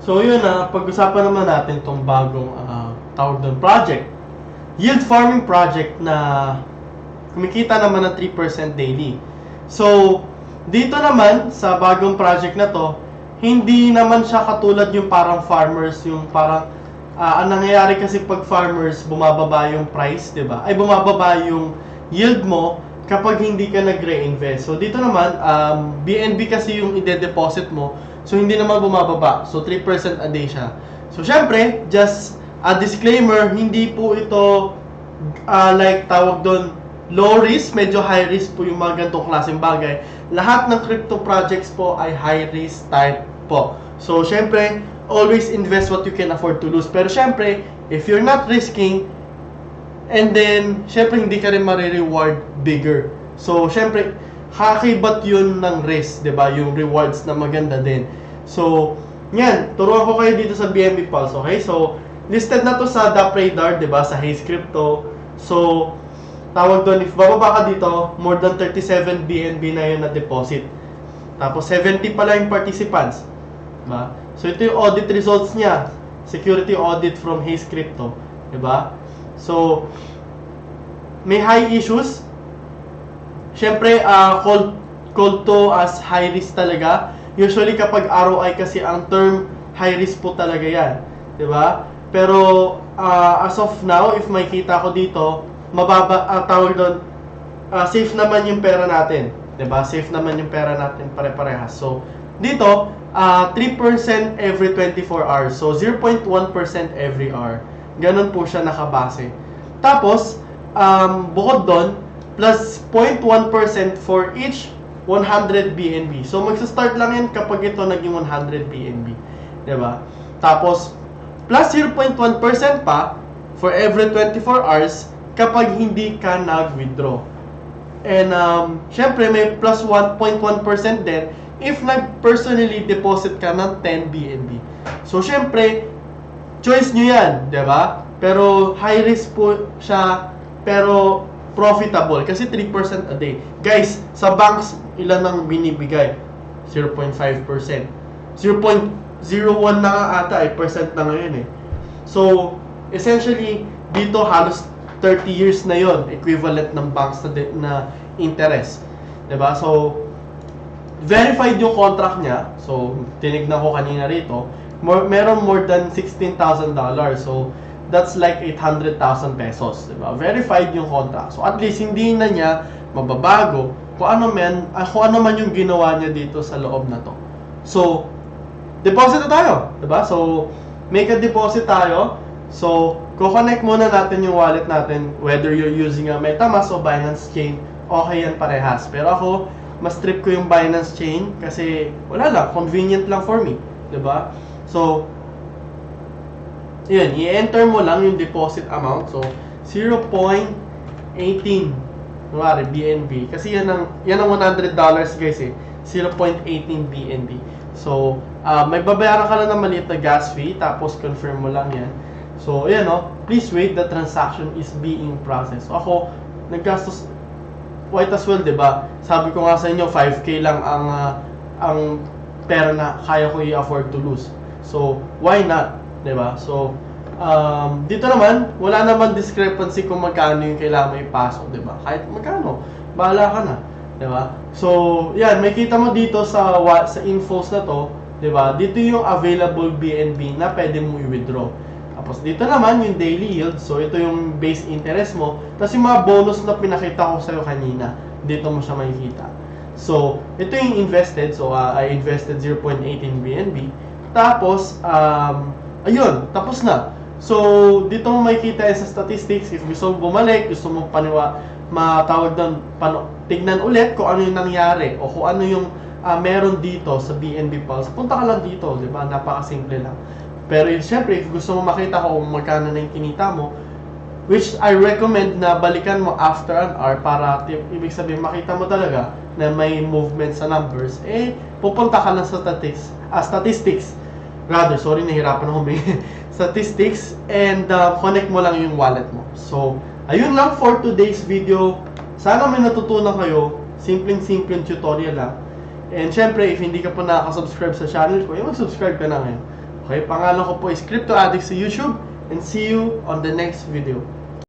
So yun na, pag-usapan naman natin itong bagong tawag doon project. Yield farming project na kumikita naman ng 3% daily. So, dito naman sa bagong project na to, hindi naman siya katulad yung parang farmers, yung parang ang nangyayari kasi pag farmers, bumababa yung price, 'di ba? Ay bumababa yung yield mo kapag hindi ka nag-reinvest. So dito naman, BNB kasi yung ide-deposit mo, so hindi naman bumababa. So 3% a day siya. So syempre, just a disclaimer, hindi po ito like tawag doon low risk, medyo high risk po yung mga ganitong klaseng bagay. Lahat ng crypto projects po ay high risk type po. So syempre, always invest what you can afford to lose. Pero syempre, if you're not risking, and then, syempre, hindi ka rin marireward bigger. So, syempre, kakibat yun ng risk, di ba? Yung rewards na maganda din. So, yan. Turuan ko kayo dito sa BNB Pulse, okay? So, listed na to sa DappRadar, di ba? Sa Haze Crypto. So, tawag doon, if bababa ka dito, more than 37 BNB na yun na deposit. Tapos, 70 pala yung participants. Diba? So, ito yung audit results niya. Security audit from Haze Crypto. Diba? So, may high issues. Siyempre, called to as high risk talaga. Usually, kapag ROI kasi ang term, high risk po talaga yan. Diba? Pero, as of now, if makita ko dito, mababa, tawag doon, safe naman yung pera natin. Diba? Safe naman yung pera natin pare-parehas. So, dito, 3% every 24 hours. So, 0.1% every hour. Ganun po siya nakabase. Tapos, bukod doon, plus 0.1% for each 100 BNB. So, magsa-start lang yan kapag ito naging 100 BNB. Diba? Tapos, plus 0.1% pa for every 24 hours kapag hindi ka nag-withdraw. And, syempre, may plus 1.1% din if nag-personally deposit ka ng 10 BNB. So, syempre, choice nyo yan, di ba? Pero, high risk po siya, pero profitable. Kasi 3% a day. Guys, sa banks, ilan ang binibigay? 0.5%. 0.01 na nga ata, percent na ngayon eh. So, essentially, dito halos 30 years na yon equivalent ng banks na interest. Diba? So, verified yung contract niya. So, tinignan ko kanina rito. Meron more than $16,000. So, that's like 800,000 pesos. Diba? Verified yung contract. So, at least, hindi na niya mababago kung ano man yung ginawa niya dito sa loob na to. So, deposit na tayo. Diba? So, make a deposit tayo. So, ko-connect muna natin yung wallet natin, whether you're using a MetaMask o Binance Chain, okay yan parehas. Pero ako, mas trip ko yung Binance Chain kasi wala lang, convenient lang for me. Diba? So, yun, i-enter mo lang yung deposit amount. So, 0.18 kunwari, BNB. Kasi yan ang $100 guys eh. 0.18 BNB. So, may babayaran ka lang ng maliit na gas fee, tapos confirm mo lang yan. So, ayan o, please wait, the transaction is being processed. So, ako, naggastos, quite as well, diba? Sabi ko nga sa inyo, 5K lang ang pera na kaya ko i-afford to lose. So, why not? Diba? So, dito naman, wala naman discrepancy kung magkano yung kailangan mo ipasok, diba? Kahit magkano, bahala ka na. Diba? So, yan, may kita mo dito sa infos na to, diba? Dito yung available BNB na pwede mo i-withdraw. Tapos dito naman yung daily yield. So ito yung base interest mo. Tapos yung mga bonus na pinakita ko sa'yo kanina, dito mo siya makikita. So ito yung invested. So I invested 0.18 BNB. Tapos ayun, tapos na. So dito mo makikita sa statistics. If gusto mo bumalik, gusto mo matawag doon, tignan ulit kung ano yung nangyari o kung ano yung meron dito sa BNB Pulse. Punta ka lang dito, di ba? Napakasimple lang. Pero syempre, if gusto mo makita ko kung magkano na yung kinita mo, which I recommend na balikan mo after an hour para ibig sabihin makita mo talaga na may movement sa numbers, pupunta ka lang sa statistics. Rather, sorry, nahirapan ako may statistics and connect mo lang yung wallet mo. So, ayun lang for today's video. Sana may natutunan kayo. Simpleng tutorial lang. And syempre, if hindi ka pa nakaka-subscribe sa channel ko, mag-subscribe ka na ngayon. Okay, pangalan ko po is Crypto Addict sa YouTube, and see you on the next video.